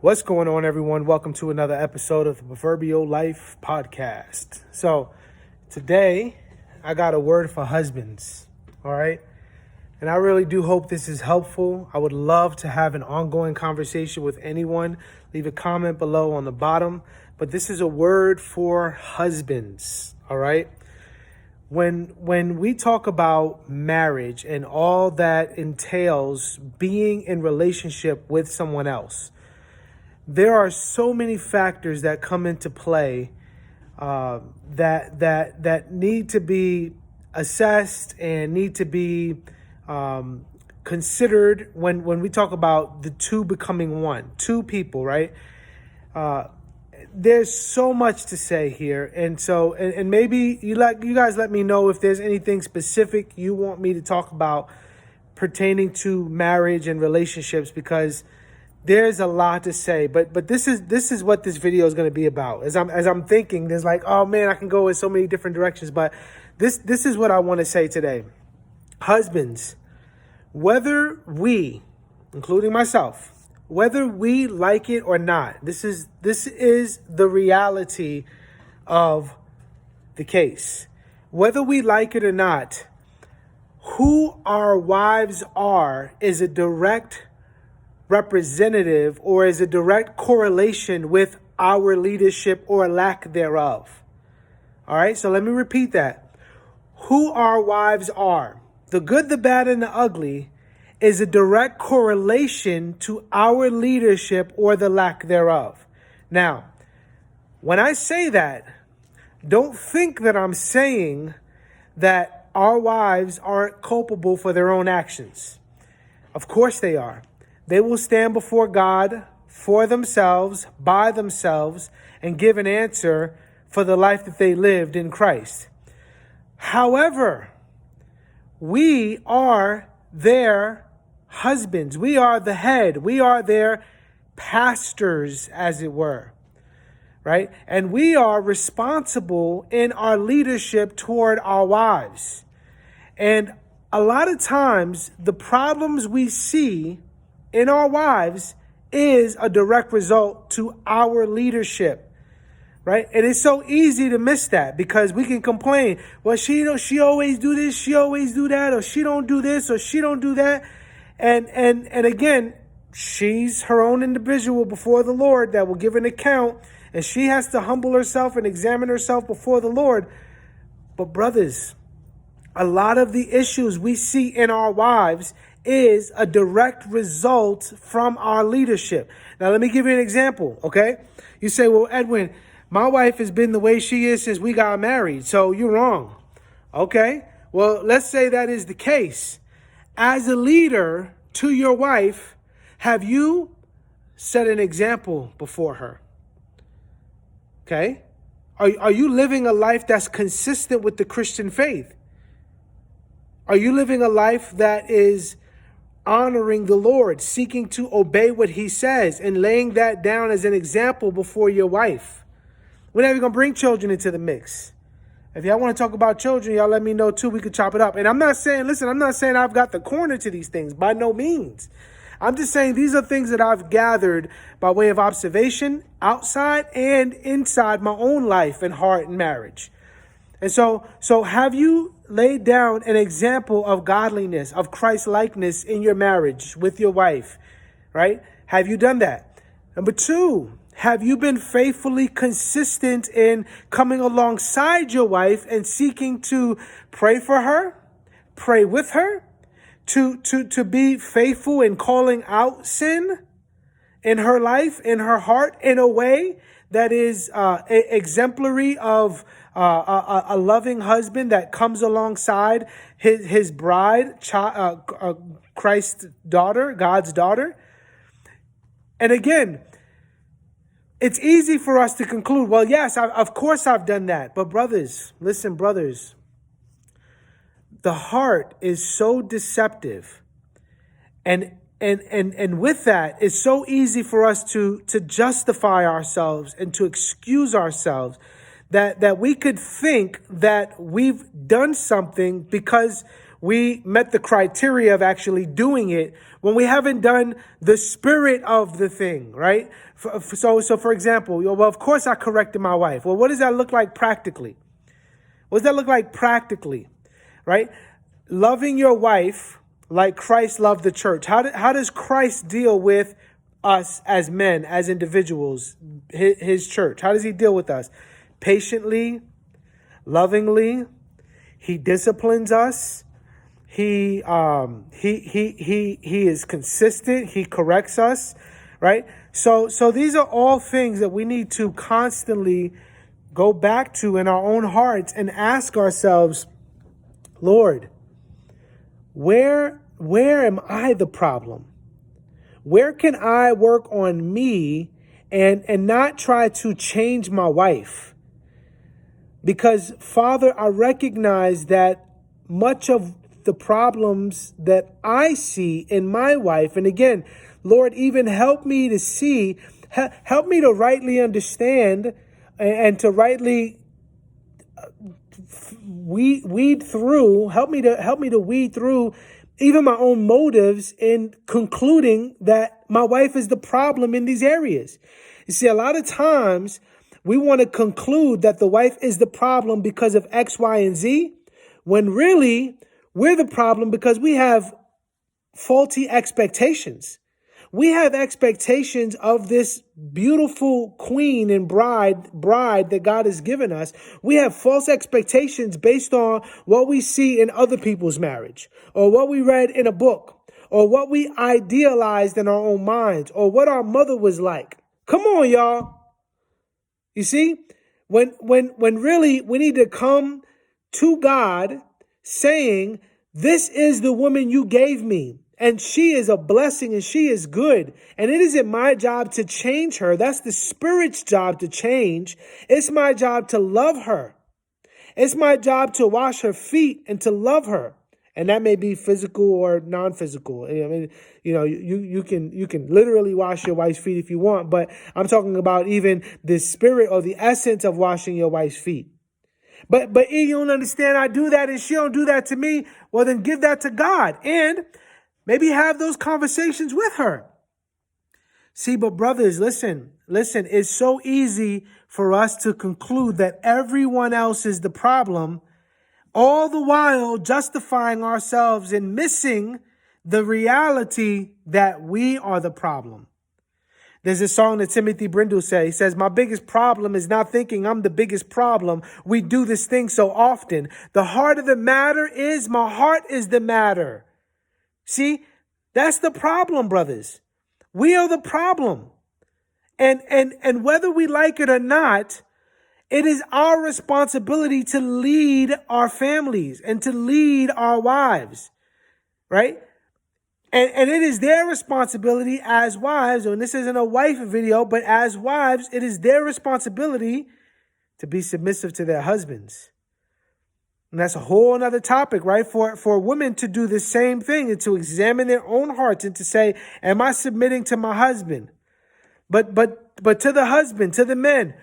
What's going on, everyone? Welcome to another episode of the Proverbial Life Podcast. So today I got a word for husbands, all right? And I really do hope this is helpful. I would love to have an ongoing conversation with anyone. Leave a comment below on the bottom. But this is a word for husbands, all right? When we talk about marriage and all that entails being in relationship with someone else, there are so many factors that come into play that need to be assessed and need to be considered when we talk about the two becoming one, two people, right? There's so much to say here, and maybe you guys let me know if there's anything specific you want me to talk about pertaining to marriage and relationships, because there's a lot to say, but this is what this video is going to be about. As I'm thinking, there's like, oh man, I can go in so many different directions, but this is what I want to say today. Husbands, whether we, including myself, whether we like it or not, this is the reality of the case. Whether we like it or not, who our wives are is a direct representative, or is a direct correlation with our leadership or lack thereof. All right, so let me repeat that. Who our wives are, the good, the bad, and the ugly, is a direct correlation to our leadership or the lack thereof. Now, when I say that, don't think that I'm saying that our wives aren't culpable for their own actions. Of course they are. They will stand before God for themselves, by themselves, and give an answer for the life that they lived in Christ. However, we are their husbands. We are the head. We are their pastors, as it were, right? And we are responsible in our leadership toward our wives. And a lot of times, the problems we see in our wives is a direct result to our leadership, right? And it's so easy to miss that, because we can complain, well, she always do this, she always do that, or she don't do this, or she don't do that. And again, she's her own individual before the Lord that will give an account, and she has to humble herself and examine herself before the Lord. But brothers, a lot of the issues we see in our wives is a direct result from our leadership. Now, let me give you an example, okay? You say, well, Edwin, my wife has been the way she is since we got married, so you're wrong. Okay, well, let's say that is the case. As a leader to your wife, have you set an example before her? Okay? Are you living a life that's consistent with the Christian faith? Are you living a life that is honoring the Lord, seeking to obey what he says, and laying that down as an example before your wife? We're not even going to bring children into the mix. If y'all want to talk about children, y'all let me know too. We could chop it up. And I'm not saying I've got the corner to these things. By no means. I'm just saying these are things that I've gathered by way of observation outside and inside my own life and heart and marriage. And so have you laid down an example of godliness, of Christ-likeness in your marriage with your wife, right? Have you done that? Number two, have you been faithfully consistent in coming alongside your wife and seeking to pray for her, pray with her, to be faithful in calling out sin in her life, in her heart, in a way that is exemplary of a loving husband that comes alongside his bride, Christ's daughter, God's daughter? And again, it's easy for us to conclude, well, yes, of course I've done that. But brothers, listen, brothers, the heart is so deceptive. And with that, it's so easy for us to justify ourselves and to excuse ourselves that we could think that we've done something because we met the criteria of actually doing it when we haven't done the spirit of the thing, right? So for example, well, of course I corrected my wife. Well, what does that look like practically? What does that look like practically, right? Loving your wife like Christ loved the church. How does Christ deal with us as men, as individuals, his church? How does he deal with us? Patiently, lovingly. He disciplines us. He is consistent. He corrects us, right? So these are all things that we need to constantly go back to in our own hearts and ask ourselves, Lord, where am I the problem? Where can I work on me and not try to change my wife? Because, Father, I recognize that much of the problems that I see in my wife, and again, Lord, even help me to see, help me to rightly understand and to rightly weed through, help me to weed through even my own motives in concluding that my wife is the problem in these areas. You see, a lot of times we want to conclude that the wife is the problem because of X, Y, and Z, when really we're the problem because we have faulty expectations. We have expectations of this beautiful queen and bride that God has given us. We have false expectations based on what we see in other people's marriage, or what we read in a book, or what we idealized in our own minds, or what our mother was like. Come on, y'all. You see, when really we need to come to God saying, this is the woman you gave me. And she is a blessing and she is good. And it isn't my job to change her. That's the Spirit's job to change. It's my job to love her. It's my job to wash her feet and to love her. And that may be physical or non-physical. I mean, you can literally wash your wife's feet if you want, but I'm talking about even the spirit or the essence of washing your wife's feet. But you don't understand, I do that and she don't do that to me. Well, then give that to God and maybe have those conversations with her. See, but brothers, listen, it's so easy for us to conclude that everyone else is the problem, all the while justifying ourselves and missing the reality that we are the problem. There's a song that Timothy Brindle says. He says, my biggest problem is not thinking I'm the biggest problem. We do this thing so often. The heart of the matter is my heart is the matter. See, that's the problem, brothers. We are the problem. And whether we like it or not, it is our responsibility to lead our families and to lead our wives, right? And it is their responsibility as wives, and this isn't a wife video, but as wives, it is their responsibility to be submissive to their husbands. And that's a whole other topic, right? For women to do the same thing and to examine their own hearts and to say, am I submitting to my husband? But to the husband, to the men,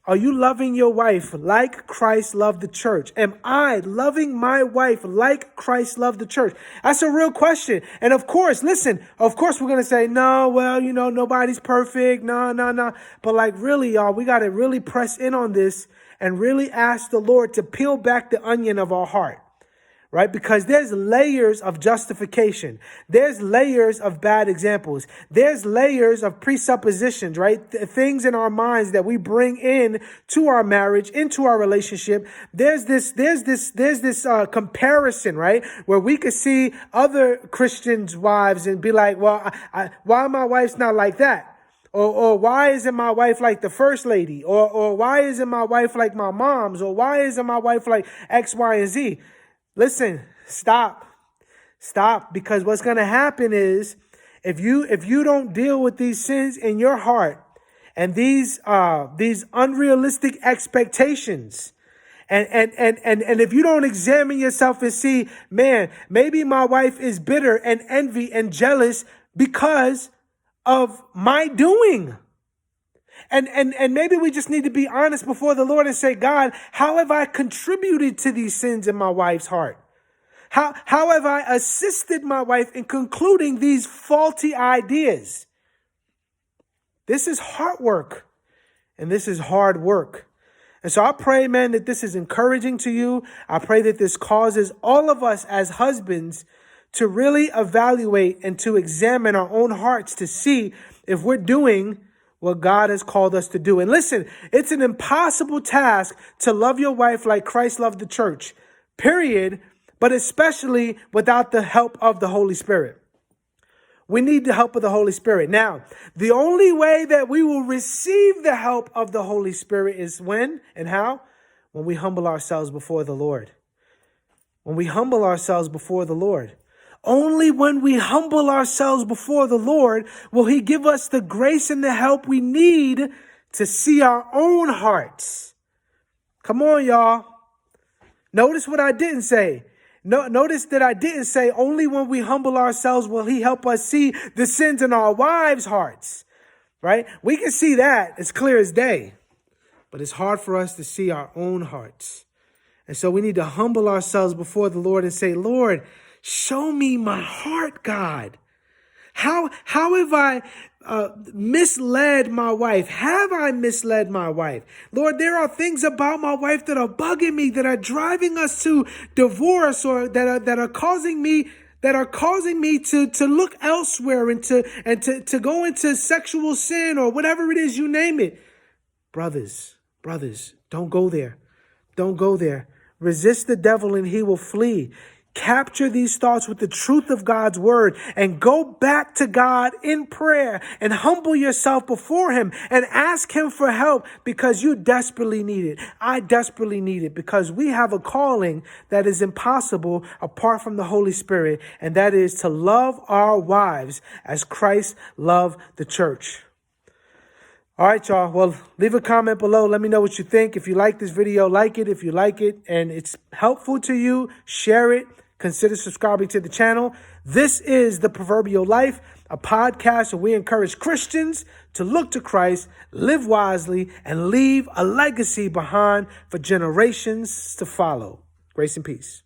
are you loving your wife like Christ loved the church? Am I loving my wife like Christ loved the church? That's a real question. And of course, listen, of course we're going to say, no, well, nobody's perfect. No. But like really, y'all, we got to really press in on this and really ask the Lord to peel back the onion of our heart, right? Because there's layers of justification. There's layers of bad examples. There's layers of presuppositions, right? Things in our minds that we bring in to our marriage, into our relationship. There's this comparison, right? Where we could see other Christians' wives and be like, well, why my wife's not like that? Or why isn't my wife like the first lady? Or why isn't my wife like my mom's? Or why isn't my wife like X, Y, and Z? Listen, stop, because what's going to happen is if you don't deal with these sins in your heart and these unrealistic expectations, and if you don't examine yourself and see, man, maybe my wife is bitter and envy and jealous because of my doing. And maybe we just need to be honest before the Lord and say, God, how have I contributed to these sins in my wife's heart? How have I assisted my wife in concluding these faulty ideas? This is heart work, and this is hard work. And so I pray, man, that this is encouraging to you. I pray that this causes all of us as husbands to really evaluate and to examine our own hearts to see if we're doing what God has called us to do. And listen, it's an impossible task to love your wife like Christ loved the church, period, but especially without the help of the Holy Spirit. We need the help of the Holy Spirit. Now, the only way that we will receive the help of the Holy Spirit is when and how? When we humble ourselves before the Lord. When we humble ourselves before the Lord. Only when we humble ourselves before the Lord will He give us the grace and the help we need to see our own hearts. Come on, y'all. Notice what I didn't say. Notice that I didn't say only when we humble ourselves will He help us see the sins in our wives' hearts, right? We can see that. It's clear as day, but it's hard for us to see our own hearts. And so we need to humble ourselves before the Lord and say, Lord, show me my heart, God. How have I misled my wife? Have I misled my wife? Lord, there are things about my wife that are bugging me, that are driving us to divorce, or that are causing me to look elsewhere and to go into sexual sin or whatever it is, you name it. Brothers, don't go there. Don't go there. Resist the devil and he will flee. Capture these thoughts with the truth of God's word and go back to God in prayer and humble yourself before Him and ask Him for help, because you desperately need it. I desperately need it, because we have a calling that is impossible apart from the Holy Spirit, and that is to love our wives as Christ loved the church. All right, y'all. Well, leave a comment below. Let me know what you think. If you like this video, like it. If you like it and it's helpful to you, share it. Consider subscribing to the channel. This is The Proverbial Life, a podcast where we encourage Christians to look to Christ, live wisely, and leave a legacy behind for generations to follow. Grace and peace.